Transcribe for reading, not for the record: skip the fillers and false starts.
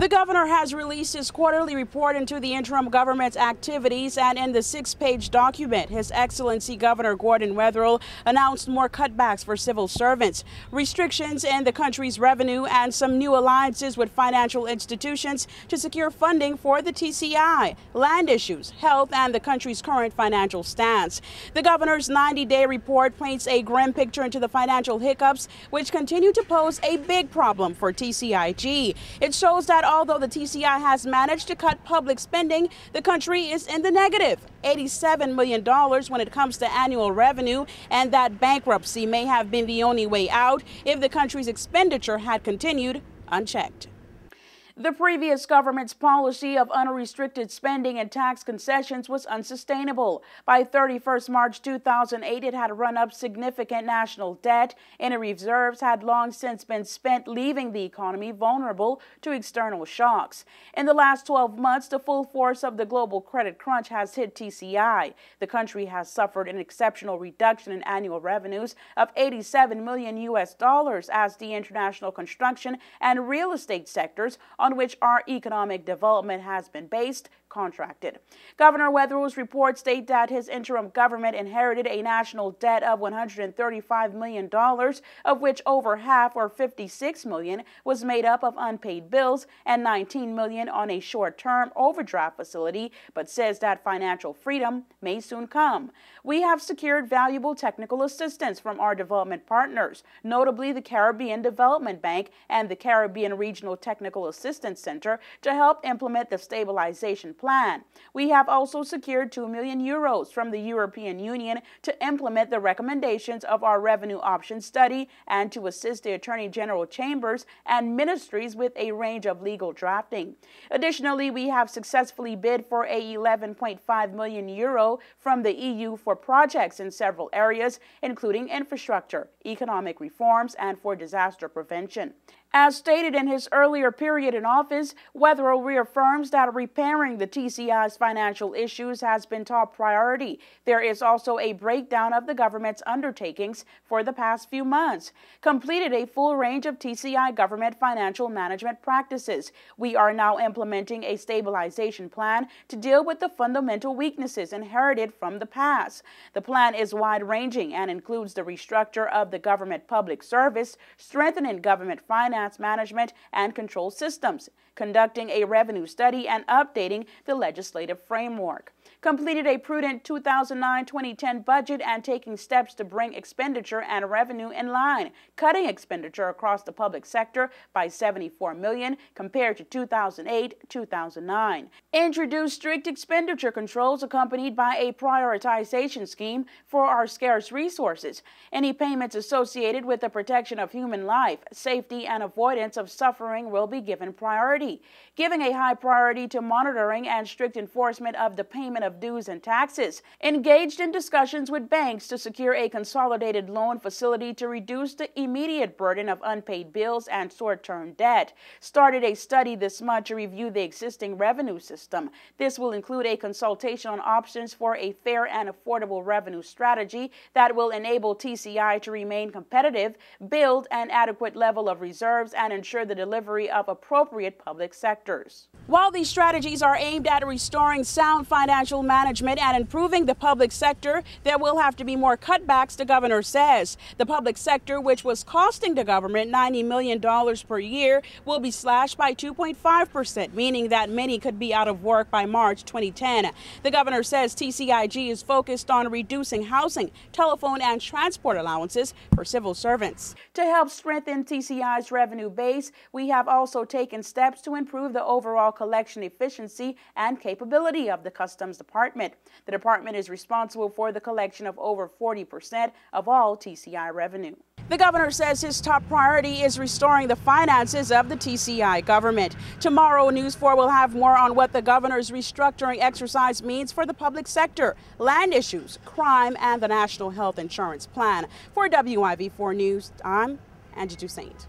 The governor has released his quarterly report into the interim government's activities, and in the 6-page document, His Excellency Governor Gordon Wetherill announced more cutbacks for civil servants, restrictions in the country's revenue, and some new alliances with financial institutions to secure funding for the TCI, land issues, health, and the country's current financial stance. The governor's 90-day report paints a grim picture into the financial hiccups, which continue to pose a big problem for TCIG. It shows that although the TCI has managed to cut public spending, the country is in the negative, $87 million when it comes to annual revenue, and that bankruptcy may have been the only way out if the country's expenditure had continued unchecked. The previous government's policy of unrestricted spending and tax concessions was unsustainable. By 31st March 2008, it had run up significant national debt, and reserves had long since been spent, leaving the economy vulnerable to external shocks. In the last 12 months, the full force of the global credit crunch has hit TCI. The country has suffered an exceptional reduction in annual revenues of $87 million as the international construction and real estate sectors on which our economic development has been based contracted. Governor Wetherill's report states that his interim government inherited a national debt of $135 million, of which over half, or $56 million, was made up of unpaid bills and $19 million on a short-term overdraft facility, but says that financial freedom may soon come. We have secured valuable technical assistance from our development partners, notably the Caribbean Development Bank and the Caribbean Regional Technical Assistance Center, to help implement the stabilization plan. We have also secured €2 million from the European Union to implement the recommendations of our revenue options study and to assist the Attorney General chambers and ministries with a range of legal drafting. Additionally, we have successfully bid for a €11.5 million from the EU for projects in several areas, including infrastructure, economic reforms, and for disaster prevention. As stated in his earlier period in office, Wetherill reaffirms that repairing the TCI's financial issues has been top priority. There is also a breakdown of the government's undertakings for the past few months. Completed a full range of TCI government financial management practices. We are now implementing a stabilization plan to deal with the fundamental weaknesses inherited from the past. The plan is wide-ranging and includes the restructure of the government public service, strengthening government finance management and control systems, conducting a revenue study, and updating the legislative framework. Completed a prudent 2009-2010 budget and taking steps to bring expenditure and revenue in line, cutting expenditure across the public sector by $74 million compared to 2008-2009. Introduced strict expenditure controls accompanied by a prioritization scheme for our scarce resources. Any payments associated with the protection of human life, safety, and avoidance of suffering will be given priority, giving a high priority to monitoring and strict enforcement of the payment of dues and taxes. Engaged in discussions with banks to secure a consolidated loan facility to reduce the immediate burden of unpaid bills and short-term debt. Started a study this month to review the existing revenue system. This will include a consultation on options for a fair and affordable revenue strategy that will enable TCI to remain competitive, build an adequate level of reserves, and ensure the delivery of appropriate public sectors. While these strategies are aimed at restoring sound financial management and improving the public sector, there will have to be more cutbacks, the governor says. The public sector, which was costing the government $90 million per year, will be slashed by 2.5%, meaning that many could be out of work by March 2010. The governor says TCIG is focused on reducing housing, telephone, and transport allowances for civil servants. To help strengthen TCI's revenue base, we have also taken steps to improve the overall collection efficiency and capability of the Customs Department. The department is responsible for the collection of over 40% of all TCI revenue. The governor says his top priority is restoring the finances of the TCI government. Tomorrow, News 4 will have more on what the governor's restructuring exercise means for the public sector, land issues, crime, and the National Health Insurance Plan. For WIV4 News, I'm Angie Toussaint.